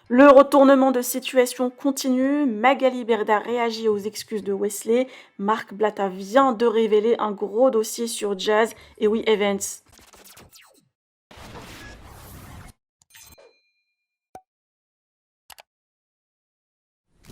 Le retournement de situation continue. Magali Berda réagit aux excuses de Wesley. Marc Blatta vient de révéler un gros dossier sur Jazz et We Events.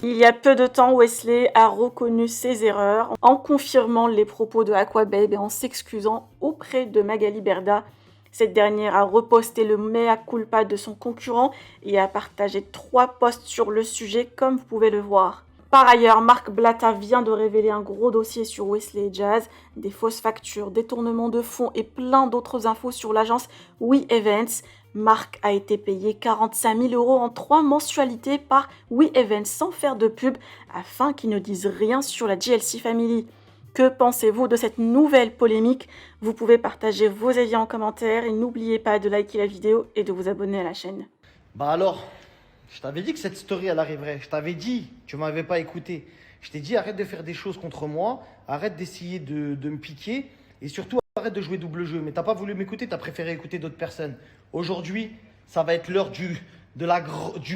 Il y a peu de temps, Wesley a reconnu ses erreurs en confirmant les propos de Aquababe et en s'excusant auprès de Magali Berda. Cette dernière a reposté le mea culpa de son concurrent et a partagé 3 posts sur le sujet comme vous pouvez le voir. Par ailleurs, Marc Blatta vient de révéler un gros dossier sur Wesley et Jazz, des fausses factures, détournements de fonds et plein d'autres infos sur l'agence We Events. Marc a été payé 45 000 € en 3 mensualités par We Events sans faire de pub afin qu'il ne dise rien sur la GLC Family. Que pensez-vous de cette nouvelle polémique? Vous pouvez partager vos avis en commentaire et n'oubliez pas de liker la vidéo et de vous abonner à la chaîne. Bah alors, je t'avais dit que cette story elle arriverait. Je t'avais dit, tu m'avais pas écouté. Je t'ai dit arrête de faire des choses contre moi, arrête d'essayer de me piquer et surtout arrête de jouer double jeu. Mais t'as pas voulu m'écouter, t'as préféré écouter d'autres personnes. Aujourd'hui, ça va être l'heure du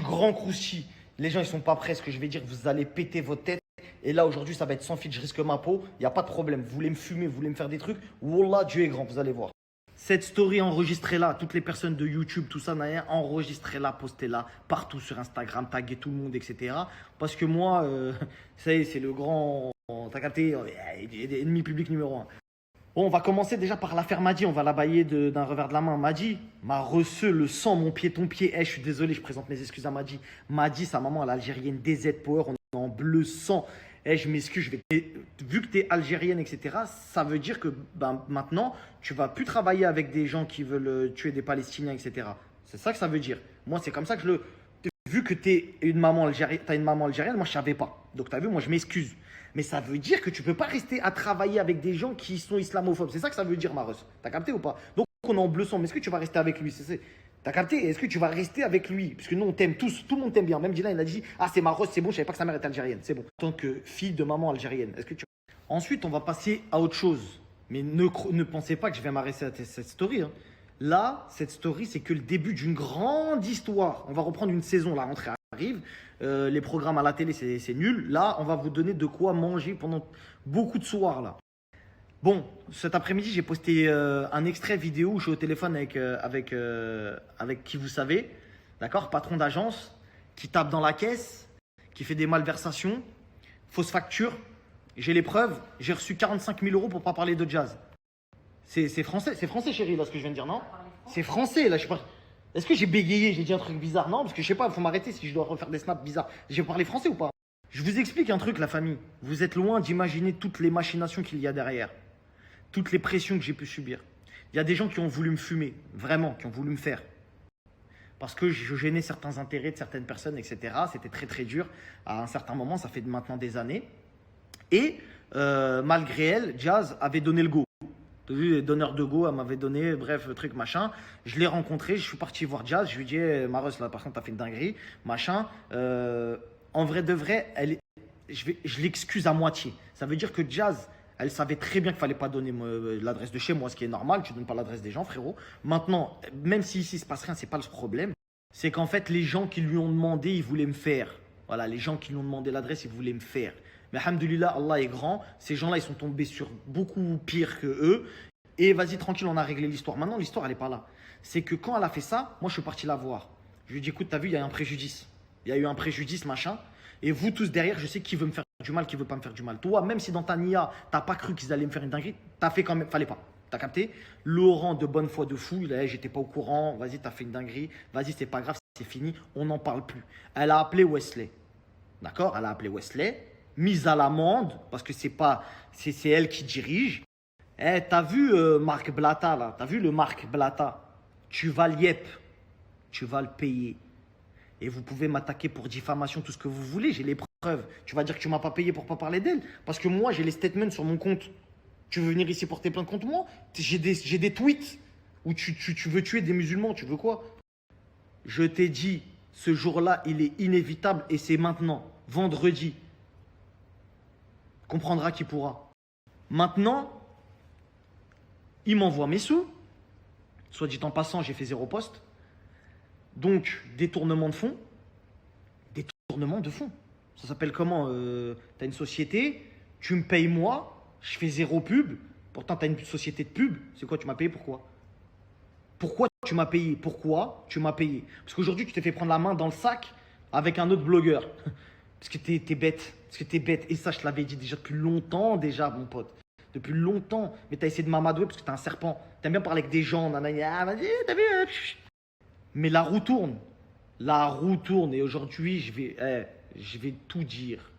grand crousty. Les gens ils sont pas prêts. Ce que je vais dire, vous allez péter votre tête. Et là aujourd'hui, ça va être sans filtre, je risque ma peau. Il n'y a pas de problème. Vous voulez me fumer, vous voulez me faire des trucs. Wallah, Dieu est grand, vous allez voir. Cette story, enregistrez-la. Toutes les personnes de YouTube, tout ça, enregistrez-la, postez-la partout sur Instagram, taguez tout le monde, etc. Parce que moi, ça y est, c'est le grand. T'as capté, ennemi public numéro un. Bon, on va commencer déjà par l'affaire Madi. On va la bailler d'un revers de la main. Madi m'a reçu le sang, mon pied, ton pied. Je suis désolé, je présente mes excuses à Madi. Madi, sa maman, elle est algérienne, DZ Power. On est en bleu sang. Je m'excuse, vu que tu es algérienne, etc., ça veut dire que ben, maintenant, tu vas plus travailler avec des gens qui veulent tuer des Palestiniens, etc. C'est ça que ça veut dire. Moi, c'est comme ça que je le. Vu que tu es une maman algérienne, t'as une maman algérienne, moi, je savais pas. Donc, tu as vu, moi, je m'excuse. Mais ça veut dire que tu peux pas rester à travailler avec des gens qui sont islamophobes. C'est ça que ça veut dire, Maros. T'as capté ou pas? Donc, on est en bleu sang. Mais est-ce que tu vas rester avec lui? T'as capté? Est-ce que tu vas rester avec lui? Parce que nous, on t'aime tous. Tout le monde t'aime bien. Même Dylan, il a dit ah, c'est Maros, c'est bon, je savais pas que sa mère était algérienne. C'est bon. En tant que fille de maman algérienne, est-ce que tu. Ensuite, on va passer à autre chose. Mais ne pensez pas que je vais m'arrêter à cette story. Hein. Là, cette story, c'est que le début d'une grande histoire. On va reprendre une saison, la rentrée arrive. Les programmes à la télé, c'est nul. Là, on va vous donner de quoi manger pendant beaucoup de soirs. Là. Bon, cet après-midi, j'ai posté un extrait vidéo où je suis au téléphone avec qui vous savez, d'accord, patron d'agence, qui tape dans la caisse, qui fait des malversations, fausse facture. J'ai les preuves, j'ai reçu 45 000 € pour pas parler de Jazz. C'est français chérie, là, ce que je viens de dire, non? C'est français, là, je sais pas. Est-ce que j'ai bégayé, j'ai dit un truc bizarre? Non, parce que je sais pas, il faut m'arrêter si je dois refaire des snaps bizarres. J'ai parlé français ou pas? Je vous explique un truc, la famille. Vous êtes loin d'imaginer toutes les machinations qu'il y a derrière. Toutes les pressions que j'ai pu subir. Il y a des gens qui ont voulu me fumer, vraiment, qui ont voulu me faire. Parce que je gênais certains intérêts de certaines personnes, etc. C'était très très dur. À un certain moment, ça fait maintenant des années. Et malgré elle, Jazz avait donné le go. Tu as vu, donneur de go, elle m'avait donné, bref, truc, machin. Je l'ai rencontré, je suis parti voir Jazz. Je lui ai dit, Maros, là, par contre, t'as fait une dinguerie, machin. En vrai de vrai, je l'excuse à moitié. Ça veut dire que Jazz, elle savait très bien qu'il fallait pas donner l'adresse de chez moi, ce qui est normal. Tu donnes pas l'adresse des gens, frérot. Maintenant, même si ici il se passe rien, c'est pas le problème. C'est qu'en fait, les gens qui lui ont demandé, ils voulaient me faire. Voilà, les gens qui lui ont demandé l'adresse, ils voulaient me faire. Mais alhamdoulilah, Allah est grand. Ces gens-là, ils sont tombés sur beaucoup pire que eux. Et vas-y, tranquille, on a réglé l'histoire. Maintenant, l'histoire, elle n'est pas là. C'est que quand elle a fait ça, moi, je suis parti la voir. Je lui ai dit, écoute, t'as vu, il y a un préjudice. Il y a eu un préjudice, machin. Et vous tous derrière, je sais qui veut me faire du mal, qui veut pas me faire du mal. Toi, même si dans ta nia, t'as pas cru qu'ils allaient me faire une dinguerie, t'as fait quand même, fallait pas. T'as capté? Laurent, de bonne foi de fou, il a dit, j'étais pas au courant, vas-y, t'as fait une dinguerie, vas-y, c'est pas grave, c'est fini, on n'en parle plus. Elle a appelé Wesley. D'accord? Elle a appelé Wesley, mise à l'amende, parce que c'est elle qui dirige. Eh, t'as vu Marc Blatta là? T'as vu le Marc Blatta? Tu vas l'yep. Tu vas le payer. Et vous pouvez m'attaquer pour diffamation, tout ce que vous voulez. J'ai les preuves. Tu vas dire que tu m'as pas payé pour pas parler d'elle. Parce que moi, j'ai les statements sur mon compte. Tu veux venir ici porter plainte contre moi? J'ai des tweets où tu veux tuer des musulmans. Tu veux quoi? Je t'ai dit, ce jour-là, il est inévitable et c'est maintenant, vendredi. Comprendra qui pourra. Maintenant, il m'envoie mes sous. Soit dit en passant, j'ai fait 0 poste. Donc, détournement de fonds. détournement de fonds. Ça s'appelle comment? T'as une société, tu me payes moi, je fais zéro pub. Pourtant, t'as une société de pub. C'est quoi? Tu m'as payé pourquoi? Pourquoi tu m'as payé? Pourquoi tu m'as payé? Parce qu'aujourd'hui, tu t'es fait prendre la main dans le sac avec un autre blogueur. Parce que t'es bête. Parce que t'es bête. Et ça, je te l'avais dit déjà depuis longtemps, déjà, mon pote. Depuis longtemps. Mais t'as essayé de m'amadouer parce que t'es un serpent. T'aimes bien parler avec des gens. Nanana, ah, vas-y, t'as vu? Mais la roue tourne. La roue tourne. Et aujourd'hui, je vais tout dire.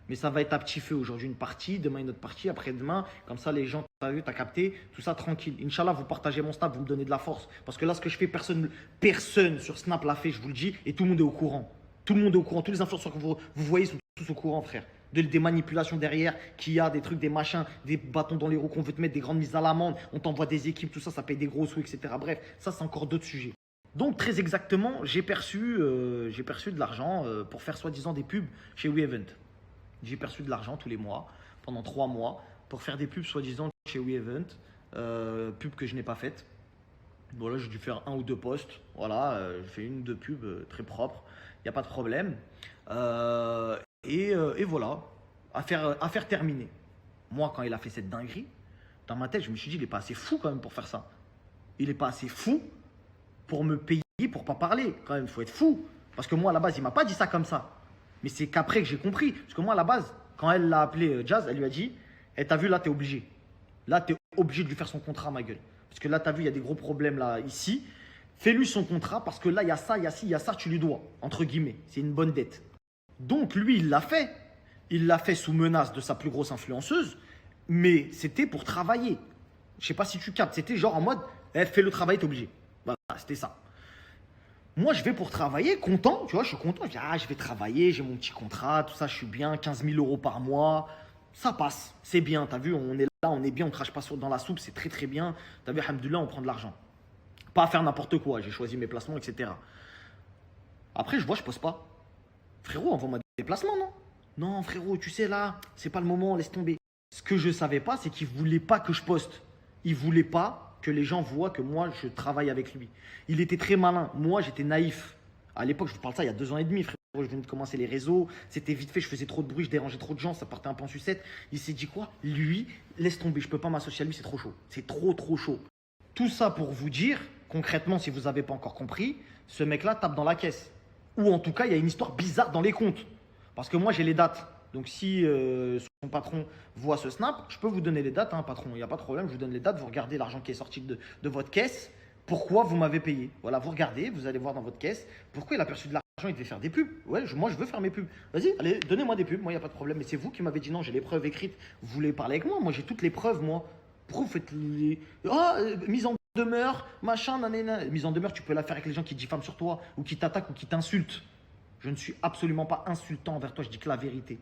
Mais ça va être à petit feu. Aujourd'hui, une partie. Demain, une autre partie. Après-demain. Comme ça, les gens, t'as vu, t'as capté. Tout ça, tranquille. Inch'Allah, vous partagez mon snap. Vous me donnez de la force. Parce que là, ce que je fais, personne sur Snap l'a fait, je vous le dis. Et tout le monde est au courant. Tout le monde est au courant. Tous les influenceurs que vous voyez sont tous au courant, frère. Des manipulations derrière, qu'il y a des trucs, des machins, des bâtons dans les roues qu'on veut te mettre, des grandes mises à l'amende, on t'envoie des équipes, tout ça, ça paye des gros sous, etc. Bref, ça, c'est encore d'autres sujets. Donc, très exactement, j'ai perçu de l'argent pour faire soi-disant des pubs chez WeEvent. J'ai perçu de l'argent tous les mois, pendant 3 mois, pour faire des pubs soi-disant chez WeEvent, pubs que je n'ai pas faites. Voilà, j'ai dû faire 1 ou 2 posts. Voilà, j'ai fait 1 ou 2 pubs très propres. Il n'y a pas de problème. Et voilà, affaire terminée. Moi, quand il a fait cette dinguerie, dans ma tête, je me suis dit, il n'est pas assez fou quand même pour faire ça. Il n'est pas assez fou pour me payer, pour pas parler. Quand même, il faut être fou. Parce que moi, à la base, il m'a pas dit ça comme ça. Mais c'est qu'après que j'ai compris. Parce que moi, à la base, quand elle l'a appelé Jazz, elle lui a dit, eh, t'as vu, là, t'es obligé. Là, t'es obligé de lui faire son contrat, ma gueule. Parce que là, t'as vu, il y a des gros problèmes là, ici. Fais-lui son contrat parce que là, il y a ça, il y a ci, il y a ça, tu lui dois. Entre guillemets, c'est une bonne dette. Donc, lui, il l'a fait. Il l'a fait sous menace de sa plus grosse influenceuse. Mais c'était pour travailler. Je sais pas si tu captes. C'était genre en mode, eh, fais le travail, t'es obligé. Voilà, c'était ça. Moi, je vais pour travailler, content, tu vois, je suis content. Je dis, ah, je vais travailler, j'ai mon petit contrat, tout ça, je suis bien, 15 000 euros par mois. Ça passe, c'est bien, t'as vu, on est là, on est bien, on crache pas dans la soupe, c'est très très bien. T'as vu, alhamdoulilah, on prend de l'argent. Pas à faire n'importe quoi, j'ai choisi mes placements, etc. Après, je vois, je poste pas. Frérot, envoie-moi des placements, non? Non, frérot, tu sais, là, c'est pas le moment, laisse tomber. Ce que je savais pas, c'est qu'il voulait pas que je poste. Il voulait pas que les gens voient que moi, je travaille avec lui. Il était très malin. Moi, j'étais naïf. À l'époque, je vous parle de ça il y a 2 ans et demi, frérot. Je venais de commencer les réseaux. C'était vite fait, je faisais trop de bruit, je dérangeais trop de gens, ça partait un peu en sucette. Il s'est dit quoi? Lui, laisse tomber, je peux pas m'associer à lui, c'est trop chaud. C'est trop, trop chaud. Tout ça pour vous dire, concrètement, si vous n'avez pas encore compris, ce mec-là tape dans la caisse. Ou en tout cas, il y a une histoire bizarre dans les comptes. Parce que moi, j'ai les dates. Donc, si son patron voit ce snap, je peux vous donner les dates, hein, patron. Il n'y a pas de problème, je vous donne les dates. Vous regardez l'argent qui est sorti de votre caisse. Pourquoi vous m'avez payé? Voilà, vous regardez, vous allez voir dans votre caisse. Pourquoi il a perçu de l'argent? Il devait faire des pubs. Ouais, moi, je veux faire mes pubs. Vas-y, allez, donnez-moi des pubs. Moi, il n'y a pas de problème. Mais c'est vous qui m'avez dit non, j'ai les preuves écrites. Vous voulez parler avec moi? Moi, j'ai toutes les preuves, moi. Pourquoi vous faites les. Oh, mise en demeure, machin, nanana. Mise en demeure, tu peux la faire avec les gens qui diffament sur toi, ou qui t'attaquent, ou qui t'insultent. Je ne suis absolument pas insultant envers toi, je dis que la vérité.